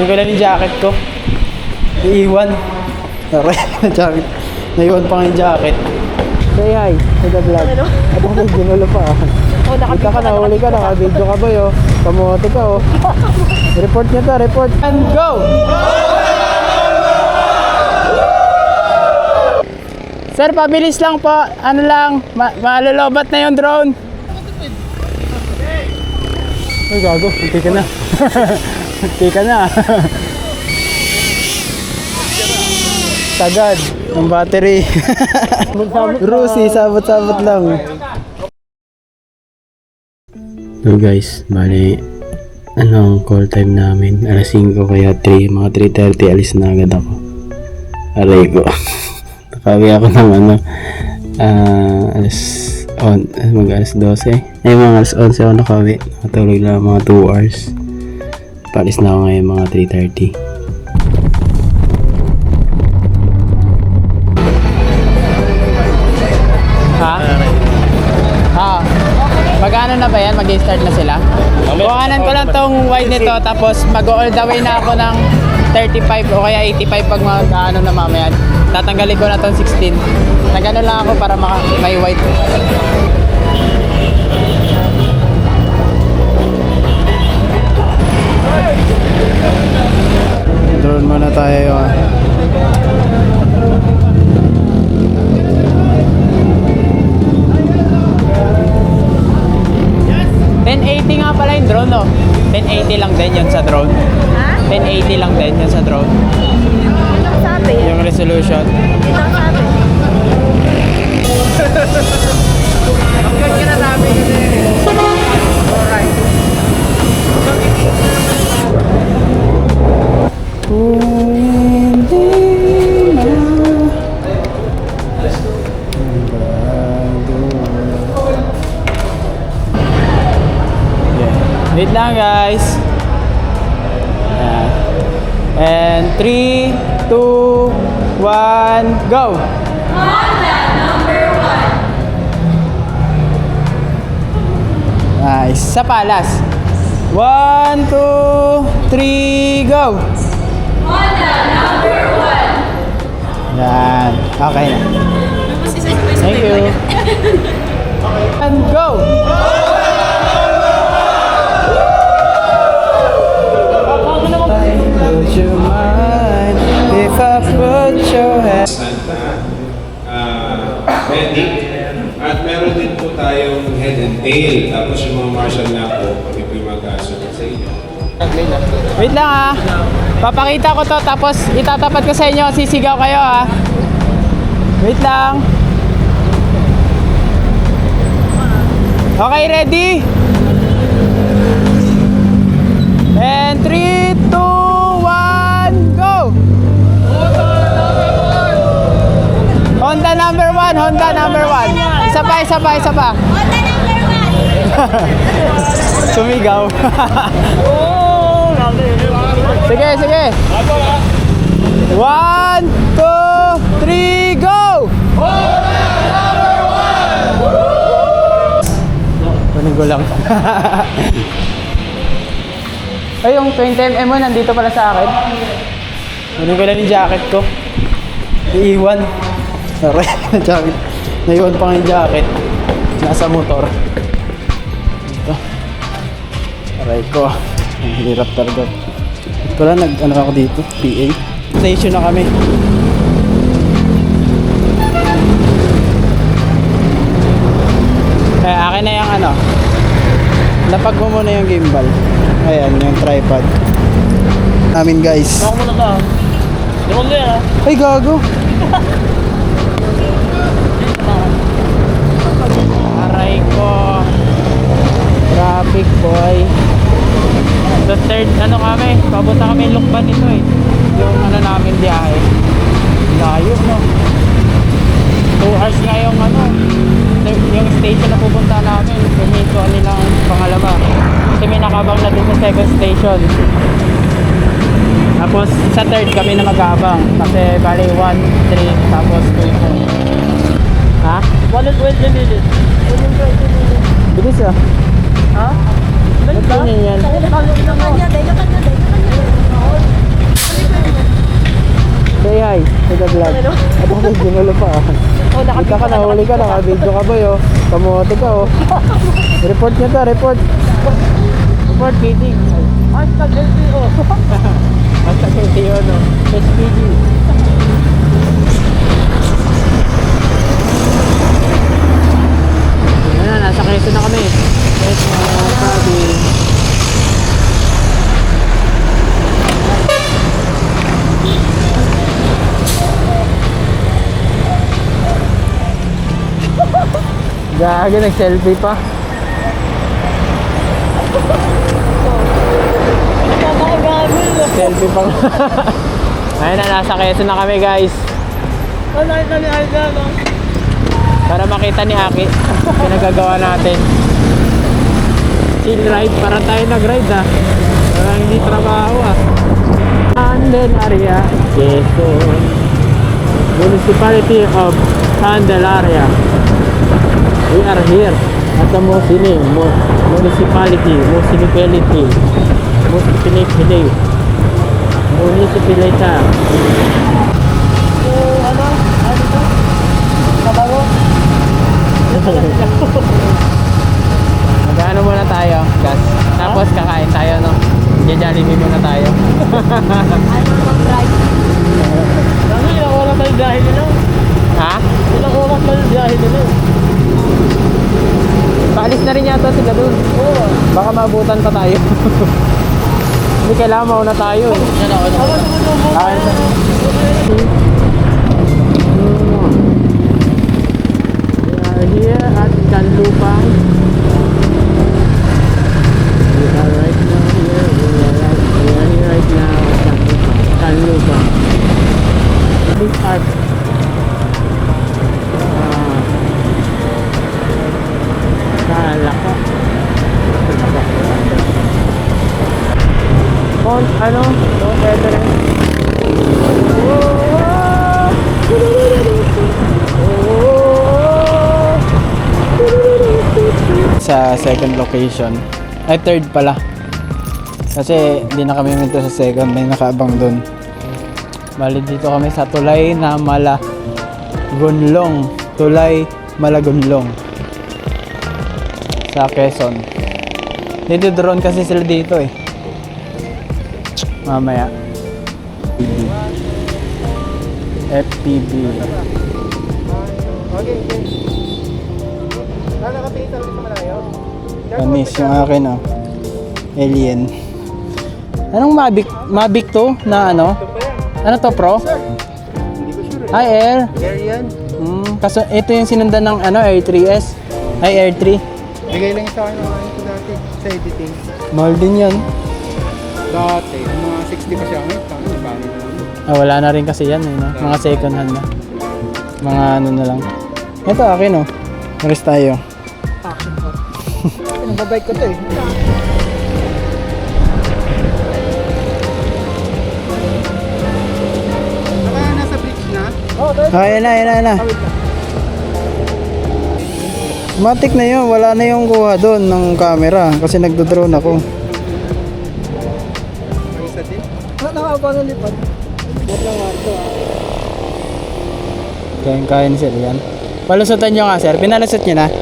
Hindi ko lang yung jacket ko. Iiwan. Aray, jacket. Naiwan pa nga yung jacket. Say hi to the vlog. At ako ginulo pa. Kita ka, nahuli ka, nakabidyo ka ba yo? Kamote ka oh. Report niya to, report. And go! Sir, pabilis lang po. Ano lang, malolobat na yung drone. Ay, gago. Hindi ka na. Hindi ka na. Sagad ang battery. Rusi, sabot-sabot lang. So guys, bali anong call time namin? Alas 5 kaya 3, mga 3:30 alis na agad ako. Aray ko. Nakawi ako ng mag-alas 12. Ay, mga alas 11 ako nakawi. Nakatulog lang mga 2 hours. Palis na ako ngayon mga 3:30. Magkano na ba yan? Mag-start na sila? Bukanan ko lang tong wide nito, tapos mag-all the way na ako ng 35 o kaya 85 pag mag-ano na mamaya. Tatanggalin ko na tong 16. Nagano lang ako para may wide. Drone muna tayo. 1080 nga pala yung drone, no? 1080 lang din yun sa drone. Ha? 1080 lang din yun sa drone. Ano sabi? Yung resolution. Ito sabi. Ang ganda na namin kasi. Alright. Wait lang guys. And 3, 2, 1, go! Honda number 1. Nice. Sa palas. 1, 2, 3, go! Honda number 1. Yan. Okay na. Thank you. And go! Would you mind if I put your hand? Medic. At meron din po tayong head and tail. Tapos yung mga martial na po, kami po yung mag-asunod sa inyo. Wait lang ha. Papakita ko to tapos itatapat ko sa inyo. Sisigaw kayo ha. Wait lang. Okay, ready? And 3, 2, 1, go! Honda number 1, Honda number 1. Isa pa, isa pa, isa pa. Honda number 1. Sumigaw. Sige, sige. 1, 2, 3, go! Honda number 1! Kunin ko lang. Ay, yung 20mm mo nandito pala sa akin. Kunin ko lang yung jacket ko. Iiwan. Aray, jacket. Naiwan pa nga yung jacket. Nasa motor. Ito. Aray ko. Ang hirap talaga. Ito lang, nag-ano ako dito. PA. Station na kami. Akin na yung ano. Lapag mo muna yung gimbal. Ayan, yung tripod namin guys. Ako muna ka. Limon mo yan ha. Ay, gago. Aray ko. Traffic boy. Sa third, ano kami, papunta kami Lukban ito eh. Yung ano namin biyahe. Layo no. 2 hours nga yung ano, yung station na pupunta namin. Puminto nilang pangalawa. Kasi may nakabang na din sa second station. Tapos sa third kami na mag-aabang. Kasi bali 1, 3, tapos 2. Ha? 120 minutes. 120 minutes. Bilis ah. Ha? Ba't ganyan yan? Dahil ka kanya. nag-vlog. At ako may ginulo pa. Oh, Kita ka, nahuli ka, naka-video ka ba yo? Kamote ka oh. Report nyo to, report. Report, kidding. Hashtag LTO. Hashtag LTO, no? HPG. Ayan na, nasa Quezon na kami. Quezon, province. Gagi, nag-selfie pa. Nakakagagol. Selfie pa. Ayun na, nasa Quezon na kami guys. Oh, nakita ni Aida, no? Para makita ni Aki pinagagawa natin. Chill ride, para tayo nag-ride ah. Parang hindi trabaho ah. Candelaria, Quezon. Municipality of Candelaria. We are here at the Municipality. Municipality. Ano? Ano to? Kabago? Mag-ano muna tayo, gas. Tapos kakain tayo, no? Jollibee muna tayo. Ano, ilang oras tayo biyahe nila? Ha? Ilang oras tayo biyahe nila? Paalis na rin yata sila dun. Oo. Baka maabutan pa tayo. Hindi kailangan mauna tayo. Yan ako. Ako naman mo. Kain tayo. We are here at Canlupang. We are right now here. We are here right now at Canlupang. Big art. Kalaka. Ano? Sa second location. Ay, third pala. Kasi hindi na kami minto sa second. May nakaabang dun. Bali dito kami sa Tulay na Malagunlong. Tulay Malagunlong. Sa Quezon. Dito drone kasi sila dito eh. Mamaya. FPV. Okay. Nakakapita ulit sa malayo? Panis yung akin oh. Alien. Anong Mavic to? Na ano? Ano to, Pro? Ay, Air. Air yan. Kaso ito yung sinundan ng ano, Air 3S. Ay, Air 3. Bigay lang sa akin ng ano ko dati sa editing. Mahal din yan. Dati, mga 60 pa siya ngayon. Paano na naman? Wala na rin kasi yan eh, no? Mga second hand na. Mga ano na lang. Ito akin oh. Maris tayo. Action ko. Nababike ko to eh. Nasa bridge na? Ayan na. Matik na yun, wala na yung kuha doon ng camera kasi nagdo-drone ako. Ang isa din? Nakakaba na lipad. Kain sir, yan. Palusutan nyo nga sir, pinalusot nyo na?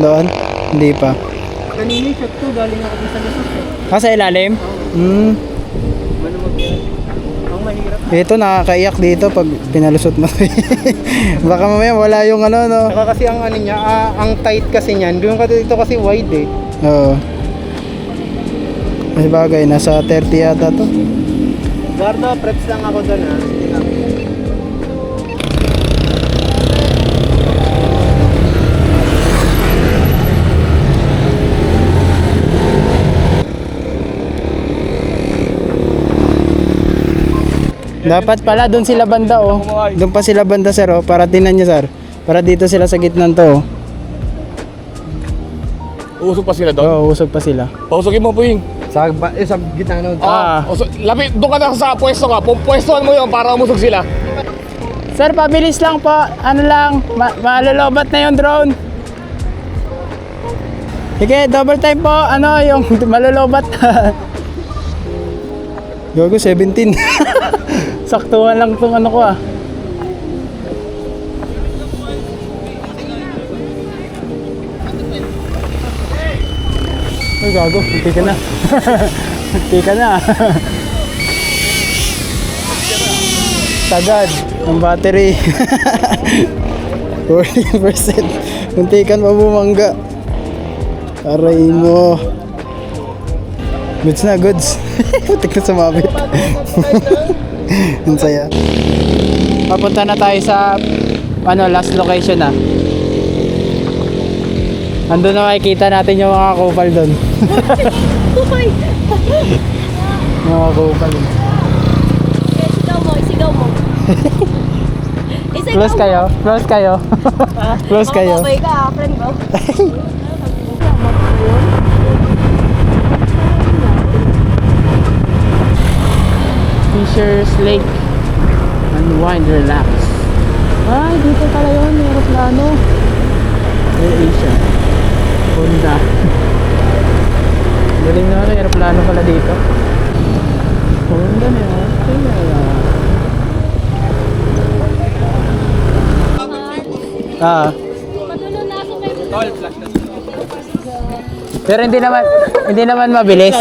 Doon? Hindi pa. Kanina yung shot ko, galing ako sa lusot eh. Sa ilalim? Ano mag-yan? Ang mahirap. Ito nakakaiyak dito pag pinalusot mo. Baka mamaya wala yung ano no. Saka kasi ang ano niya, ang tight kasi niyan. Doon ka dito kasi wide eh. Oo. May bagay, nasa 30 yata to. Gardo, preps lang ako doon ha. Sige lang. Dapat pala doon sila banda oh. Doon pa sila banda sir oh, para tinan niyo sir. Para dito sila sa gitna to oh. Usog pa sila doon? Oo, usog pa sila. Pausogin mo po yung. Sa gitna nun. Lapit, doon ka na sa pwesto ka. Pwestuhan mo yun para umusog sila. Sir, pabilis lang po. Ano lang, malolobat na yung drone. Sige, double time po. Ano, yung malolobat. Gago, 17. Saktuhan lang tong ano ko ah. Ay gago, hindi ka na. Hindi ka na. Sagad ang battery. 40%. Muntikan pa bumangga. Aray mo. Goods na, goods. Putik na sumabit. Ang saya. Papunta na tayo sa last location na. Andun na makikita natin yung mga kupal doon. Mga kupal doon. Isigaw mo, isigaw mo. Isigaw Close mo. kayo? Close kayo? Close kayo? Okay ka, friend mo. Fisher's Lake. Unwind, relax. Ay, dito pala yun. May aeroplano. Air Asia. Honda. Galing na ano, aeroplano pala dito. Honda na yun. Madulo na ako kay Pero hindi naman mabilis.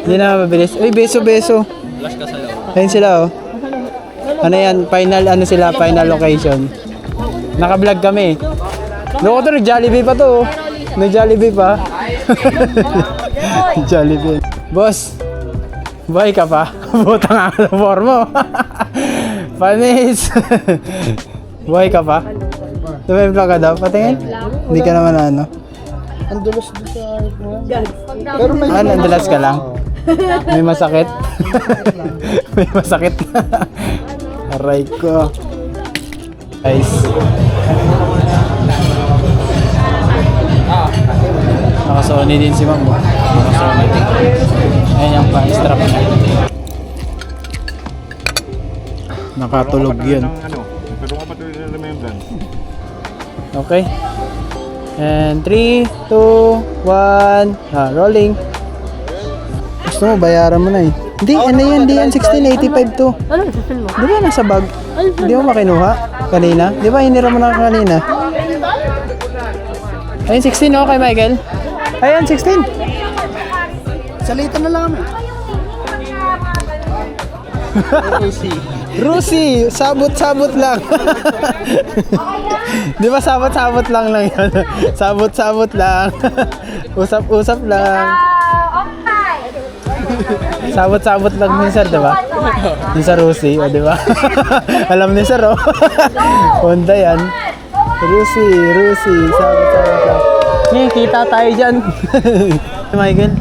Hindi naman mabilis. Uy, beso. Ayun sila oh. Ano yan? Final location. Naka-vlog kami. Loko to, nag-Jollibee pa to oh. Nag-Jollibee pa. Jollibee. Boss, buhay ka pa? Butang ang alamor mo. Panis. Buhay ka pa? Tumempla ka daw? Patingin? Hindi ka naman ano. Andulos doon sa harap mo. Nandalas ka lang? May masakit? May masakit? Aray ko. Guys. Naka-Sony din si Ma'am. Naka-Sony din. Ayan yung pa-strap niya. Nakatulog yun. Okay. And 3, 2, 1, rolling. Gusto mo, bayaran mo na eh. Hindi, ano yan, di yan, 1685 to. Ano, sisil mo? Di ba nasa bag? Di mo makinuha kanina? Di ba hinira mo na kanina? Ayun, 16 oh, kay Michael. Ayun, 16. Salitan na lang kami. Rusi, sabot-sabot lang. Di ba sabot-sabot lang yun? Sabot-sabot lang. Usap-usap lang. Sabot-sabot lang ni Sir, di ba? Yung sa Rusi, o di ba? Alam ni Sir, oh. Honda yan. Rusi, sabot-sabot lang. Ngayon, kita tayo dyan. Michael.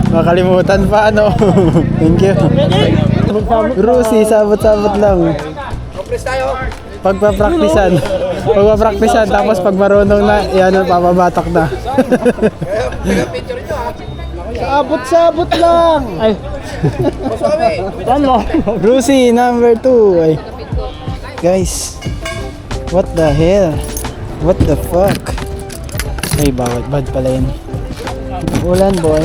Makalimutan pa, ano? Thank you. Rusi, sabot-sabot lang. Pagpapraktisan, tapos pag marunong na, yan, papabatak na. Sabot-sabot lang. Ay. Ano? Rusi, number 2. Ay. Guys, what the hell? What the fuck? Ay, bad pala yan. Umuulan, boy.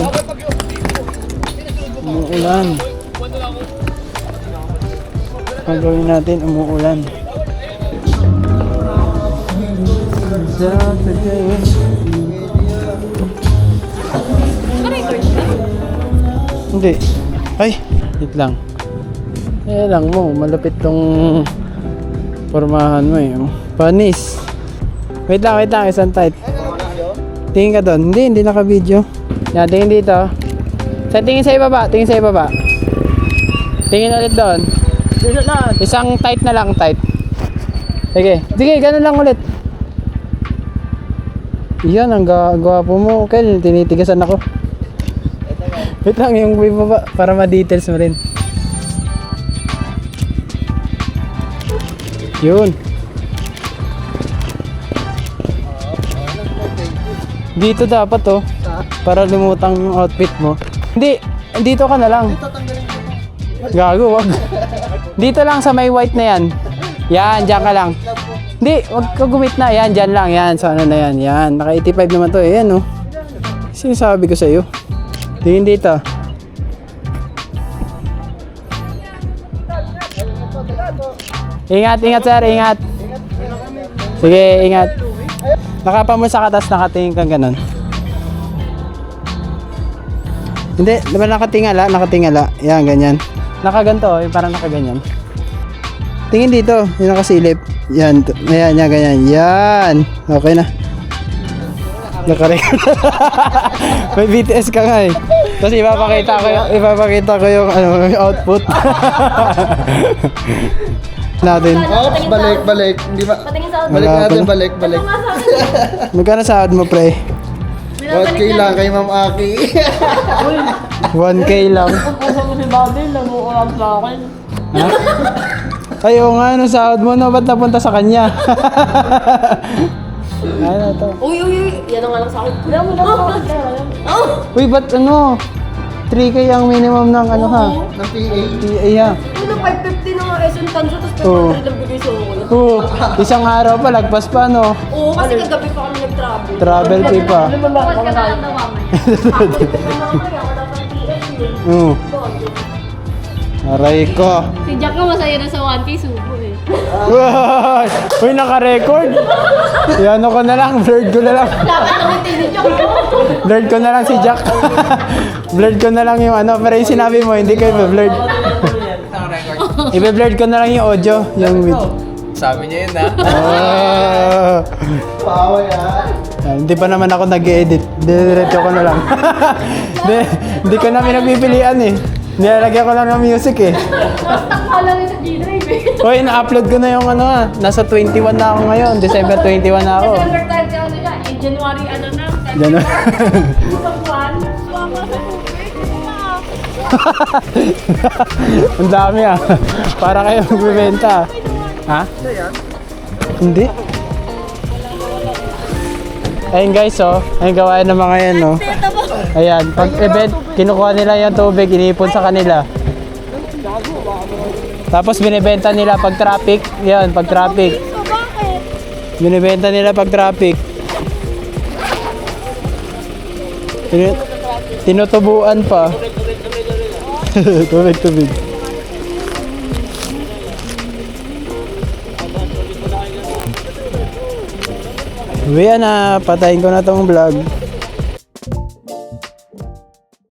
Umuulan. Ang gawin natin, umuulan. Hindi. Ay, wait lang. Lang mo, malapit tong formahan mo eh. Panis. Wait lang, isang tight. Tingin ka doon. Hindi naka-video. Yan, tingin dito. Tingin sa ibaba. Tingin ulit doon. Isang tight na lang, tight. Sige, ganun lang ulit. Yan, ang gwapo mo. Okay, tinitigasan ako. Wait lang, yung ibaba para ma-details mo rin. Yun. Dito dapat oh. Para lumutang yung outfit mo. Hindi, dito ka na lang. Gago, wag. Dito lang sa may white na yan. Yan, dyan ka lang. Hindi, wag ka gumit na. Yan, dyan lang. Yan, sa ano na yan. Yan, naka 85 naman to. Yan oh. Sinasabi ko sa'yo. Tingin dito. Ingat, ingat sir, ingat. Sige, ingat. Nakapa mo sa katas, nakatingin kang ganun. Hindi, diba nakatingala, nakatingala. Yan, ganyan. Nakaganto, yung parang nakaganyan. Tingin dito, yung nakasilip. Yan, yan, yan, ganyan. Yan. Okay na. Nakarecord. May BTS ka nga eh. Tapos ipapakita ko yung ano, yung output. Natin. Oops, balik. Hindi ba? Patingin sa Balik natin, balik. Magkano sahod mo, pre? 1K lang kay Ma'am Aki. 1K lang. Puso ko si Bobby, namuulam sa akin. Ha? Ay, oo nga, anong sahod mo, no? Ba't napunta sa kanya? Ano to? Uy. Yan ang alam sa akin. Wala mo lang. Uy, ba't ano? 3K ang minimum ng ano ha? Ng PA. PA ha? Ano, 550 na nga Eson Tanso, tapos Oo. 500 lang bigay sa ako. Oo, isang araw pa, lagpas pa, no? Oo, kasi kagabi pa kami nag-travel. Travel fee pa. Bukas ka na lang na mamaya. Mamaya, wala pang TS eh. Oo. Aray ko. Si Jack nga masaya na sa 1K subo eh. Uy, naka-record. Yan ko na lang, blurred ko na lang. Dapat naman din ni Jack. Blurred ko na lang si Jack. Blurred ko na lang yung ano, pero yung sinabi mo, hindi ko i-blurred. I-blurred ko na lang yung audio, yung video. Sabi niya yun ha. Paway ah. Hindi pa naman ako nag-edit. Diretso ko na lang. Hindi ko na pinagpipilian eh. Nilalagyan ko lang ng music eh. Akala rin sa G-Drive eh. Uy, na-upload ko na yung ano ah. Nasa 21 na ako ngayon. December 21 na ako. December 30 ano yan? Eh, January ano na? Ganun. Isang buwan. Wala sa tubig. Ang dami ah. Para kayo magbibenta. Ha? Hindi. Ayun guys oh. Ayun gawain ng mga yan oh. Ayan. Pag event, kinukuha nila yung tubig, iniipon sa kanila. Tapos binibenta nila pag traffic. Yan, pag traffic. Binibenta nila pag traffic. Tinutubuan pa. Tubig. Uwi na, patayin ko na tong vlog.